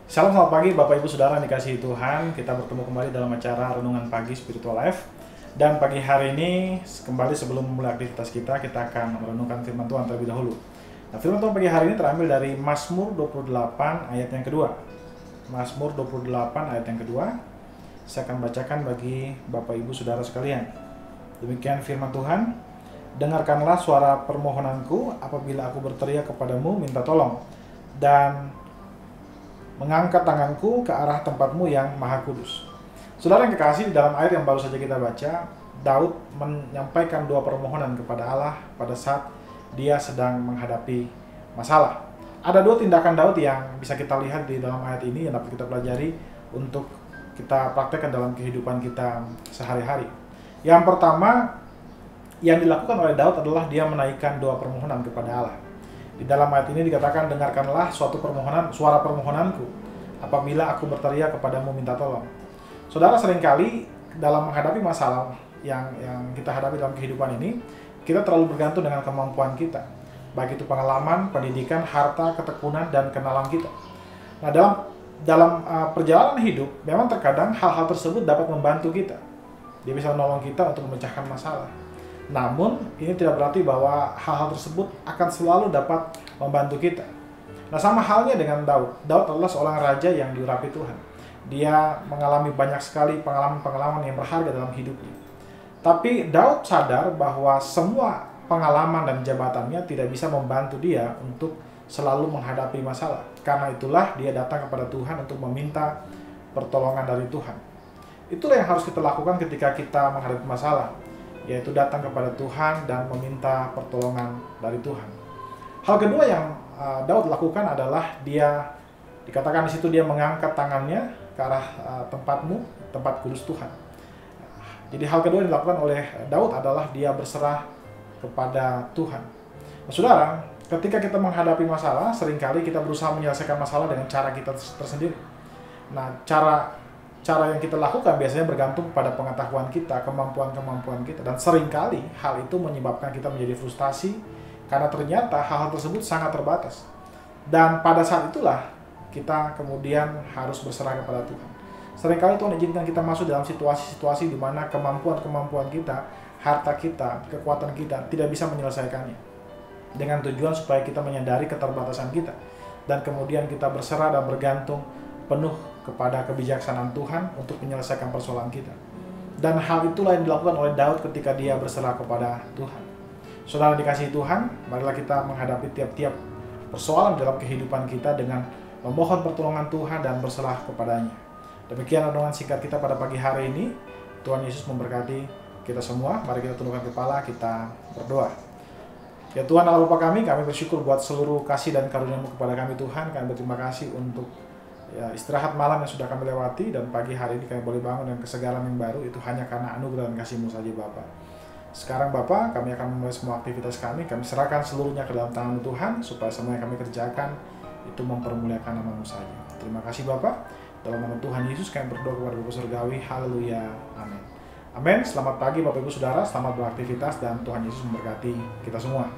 Salam, selamat pagi Bapak Ibu Saudara yang dikasihi Tuhan. Kita bertemu kembali dalam acara Renungan Pagi Spiritual Life. Dan pagi hari ini, kembali sebelum memulai aktivitas kita akan merenungkan firman Tuhan terlebih dahulu. Nah, firman Tuhan pagi hari ini terambil dari Mazmur 28 ayat yang kedua. Mazmur 28 ayat yang kedua. Saya akan bacakan bagi Bapak Ibu Saudara sekalian. Demikian firman Tuhan. Dengarkanlah suara permohonanku apabila aku berteriak kepadamu minta tolong. Dan mengangkat tanganku ke arah tempatmu yang maha kudus. Saudara yang kekasih, di dalam ayat yang baru saja kita baca, Daud menyampaikan dua permohonan kepada Allah pada saat dia sedang menghadapi masalah. Ada dua tindakan Daud yang bisa kita lihat di dalam ayat ini yang dapat kita pelajari untuk kita praktekkan dalam kehidupan kita sehari-hari. Yang pertama yang dilakukan oleh Daud adalah dia menaikkan dua permohonan kepada Allah. Di dalam ayat ini dikatakan, dengarkanlah suara permohonanku apabila aku berteriak kepadamu minta tolong. Saudara, seringkali dalam menghadapi masalah yang kita hadapi dalam kehidupan ini, kita terlalu bergantung dengan kemampuan kita. Baik itu pengalaman, pendidikan, harta, ketekunan, dan kenalan kita. Nah, dalam perjalanan hidup, memang terkadang hal-hal tersebut dapat membantu kita. Dia bisa menolong kita untuk memecahkan masalah. Namun, ini tidak berarti bahwa hal-hal tersebut akan selalu dapat membantu kita. Nah, sama halnya dengan Daud. Daud adalah seorang raja yang diurapi Tuhan. Dia mengalami banyak sekali pengalaman-pengalaman yang berharga dalam hidupnya. Tapi Daud sadar bahwa semua pengalaman dan jabatannya tidak bisa membantu dia untuk selalu menghadapi masalah. Karena itulah dia datang kepada Tuhan untuk meminta pertolongan dari Tuhan. Itulah yang harus kita lakukan ketika kita menghadapi masalah, yaitu datang kepada Tuhan dan meminta pertolongan dari Tuhan. Hal kedua yang Daud lakukan adalah dia dikatakan di situ dia mengangkat tangannya ke arah tempat kudus Tuhan. Jadi hal kedua yang dilakukan oleh Daud adalah dia berserah kepada Tuhan. Nah, saudara, ketika kita menghadapi masalah, seringkali kita berusaha menyelesaikan masalah dengan cara kita tersendiri. Nah, cara yang kita lakukan biasanya bergantung pada pengetahuan kita, kemampuan kita, dan seringkali hal itu menyebabkan kita menjadi frustasi karena ternyata hal-hal tersebut sangat terbatas. Dan pada saat itulah kita kemudian harus berserah kepada Tuhan. Seringkali Tuhan izinkan kita masuk dalam situasi-situasi di mana kemampuan kita, harta kita, kekuatan kita tidak bisa menyelesaikannya. Dengan tujuan supaya kita menyadari keterbatasan kita dan kemudian kita berserah dan bergantung penuh kepada kebijaksanaan Tuhan untuk menyelesaikan persoalan kita. Dan hal itulah yang dilakukan oleh Daud ketika dia berserah kepada Tuhan. Saudara dikasihi Tuhan, marilah kita menghadapi tiap-tiap persoalan dalam kehidupan kita dengan memohon pertolongan Tuhan dan berserah kepadanya. Demikian renungan singkat kita pada pagi hari ini. Tuhan Yesus memberkati kita semua. Mari kita tundukkan kepala, kita berdoa. Ya Tuhan Allah Bapa kami bersyukur buat seluruh kasih dan karunia-Mu kepada kami Tuhan. Kami berterima kasih untuk istirahat malam yang sudah kami lewati, dan pagi hari ini kami boleh bangun dengan kesegaran yang baru. Itu hanya karena anugerah dan kasih-Mu saja Bapa. Sekarang Bapa, kami akan memulai semua aktivitas kami serahkan seluruhnya ke dalam tangan Tuhan, supaya semua yang kami kerjakan itu mempermuliakan nama-Mu saja. Terima kasih Bapa. Dalam nama Tuhan Yesus kami berdoa kepada Bapa Surgawi. Haleluya. Amin. Amin. Selamat pagi Bapak Ibu Saudara, selamat beraktivitas dan Tuhan Yesus memberkati kita semua.